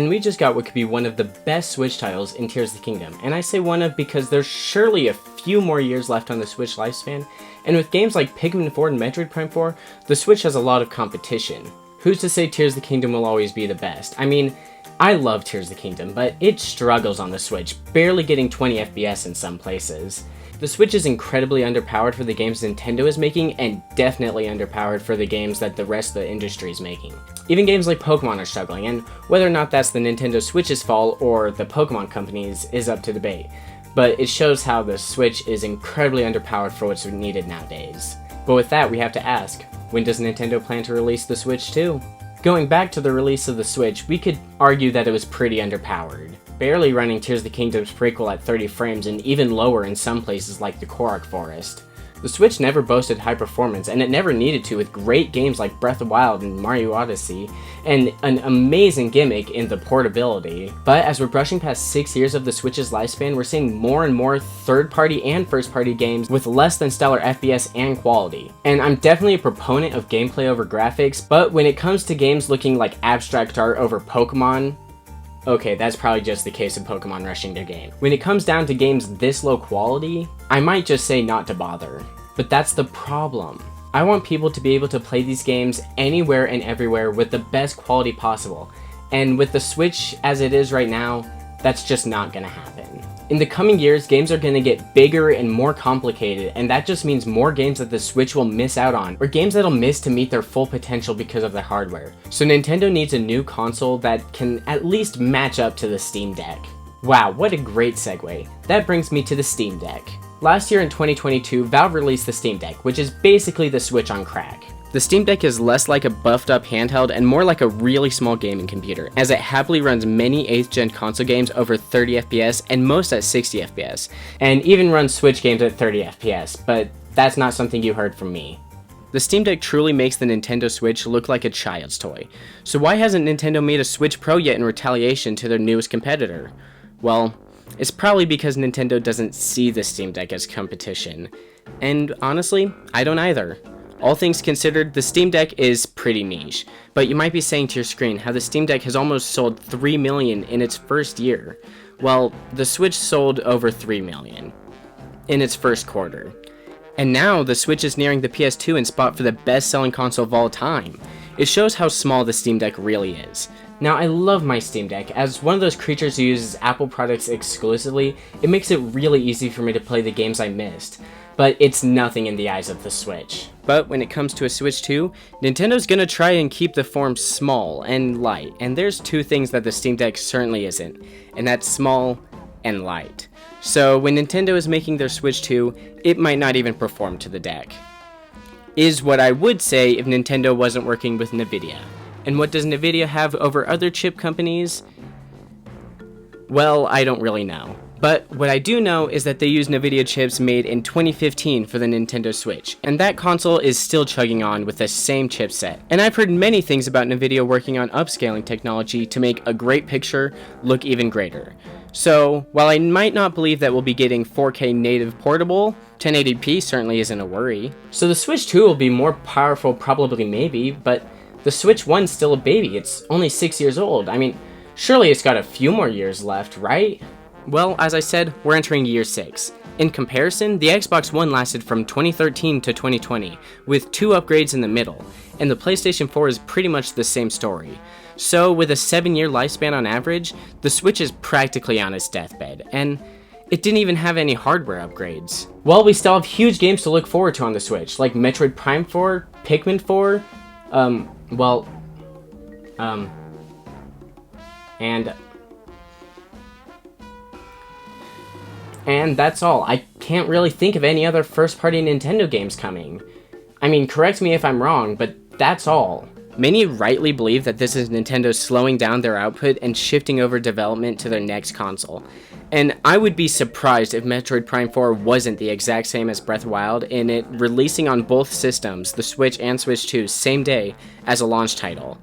And we just got what could be one of the best Switch titles in Tears of the Kingdom. And I say one of because there's surely a few more years left on the Switch lifespan, and with games like Pikmin 4 and Metroid Prime 4, the Switch has a lot of competition. Who's to say Tears of the Kingdom will always be the best? I mean, I love Tears of the Kingdom, but it struggles on the Switch, barely getting 20 FPS in some places. The Switch is incredibly underpowered for the games Nintendo is making, and definitely underpowered for the games that the rest of the industry is making. Even games like Pokemon are struggling, and whether or not that's the Nintendo Switch's fault or the Pokemon company's is up to debate. But it shows how the Switch is incredibly underpowered for what's needed nowadays. But with that, we have to ask, when does Nintendo plan to release the Switch 2? Going back to the release of the Switch, we could argue that it was pretty underpowered, barely running Tears of the Kingdom's prequel at 30 frames and even lower in some places like the Korok Forest. The Switch never boasted high performance, and it never needed to, with great games like Breath of the Wild and Mario Odyssey, and an amazing gimmick in the portability. But as we're brushing past 6 years of the Switch's lifespan, we're seeing more and more third-party and first-party games with less than stellar FPS and quality. And I'm definitely a proponent of gameplay over graphics, but when it comes to games looking like abstract art over Pokemon, okay, that's probably just the case of Pokemon rushing their game. When it comes down to games this low quality, I might just say not to bother. But that's the problem. I want people to be able to play these games anywhere and everywhere with the best quality possible. And with the Switch as it is right now, that's just not gonna happen. In the coming years, games are gonna get bigger and more complicated, and that just means more games that the Switch will miss out on, or games that'll miss to meet their full potential because of their hardware. So Nintendo needs a new console that can at least match up to the Steam Deck. Wow, what a great segue. That brings me to the Steam Deck. Last year in 2022, Valve released the Steam Deck, which is basically the Switch on crack. The Steam Deck is less like a buffed up handheld and more like a really small gaming computer, as it happily runs many 8th gen console games over 30 FPS and most at 60 FPS, and even runs Switch games at 30 FPS, but that's not something you heard from me. The Steam Deck truly makes the Nintendo Switch look like a child's toy. So why hasn't Nintendo made a Switch Pro yet in retaliation to their newest competitor? Well, it's probably because Nintendo doesn't see the Steam Deck as competition. And honestly, I don't either. All things considered, the Steam Deck is pretty niche, but you might be saying to your screen how the Steam Deck has almost sold 3 million in its first year. Well, the Switch sold over 3 million in its first quarter. And now the Switch is nearing the PS2 in spot for the best-selling console of all time. It shows how small the Steam Deck really is. Now, I love my Steam Deck. As one of those creatures who uses Apple products exclusively, it makes it really easy for me to play the games I missed. But it's nothing in the eyes of the Switch. But when it comes to a Switch 2, Nintendo's gonna try and keep the form small and light, and there's two things that the Steam Deck certainly isn't, and that's small and light. So when Nintendo is making their Switch 2, it might not even perform to the deck. Is what I would say if Nintendo wasn't working with Nvidia. And what does Nvidia have over other chip companies? Well, I don't really know. But what I do know is that they use Nvidia chips made in 2015 for the Nintendo Switch, and that console is still chugging on with the same chipset. And I've heard many things about Nvidia working on upscaling technology to make a great picture look even greater. So, while I might not believe that we'll be getting 4K native portable, 1080p certainly isn't a worry. So the Switch 2 will be more powerful, probably maybe, but the Switch 1's still a baby. It's only 6 years old. I mean, surely it's got a few more years left, right? Well, as I said, we're entering year 6. In comparison, the Xbox One lasted from 2013 to 2020, with 2 upgrades in the middle, and the PlayStation 4 is pretty much the same story. So, with a 7-year lifespan on average, the Switch is practically on its deathbed, and it didn't even have any hardware upgrades. Well, we still have huge games to look forward to on the Switch, like Metroid Prime 4, Pikmin 4, and that's all. I can't really think of any other first-party Nintendo games coming. I mean, correct me if I'm wrong, but that's all. Many rightly believe that this is Nintendo slowing down their output and shifting over development to their next console. And I would be surprised if Metroid Prime 4 wasn't the exact same as Breath of the Wild in it releasing on both systems, the Switch and Switch 2, same day as a launch title.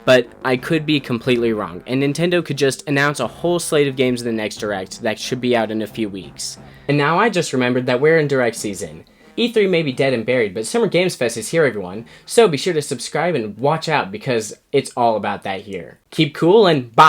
But I could be completely wrong, and Nintendo could just announce a whole slate of games in the next Direct that should be out in a few weeks. And now I just remembered that we're in Direct season. E3 may be dead and buried, but Summer Games Fest is here, everyone, so be sure to subscribe and watch out because it's all about that here. Keep cool and bye!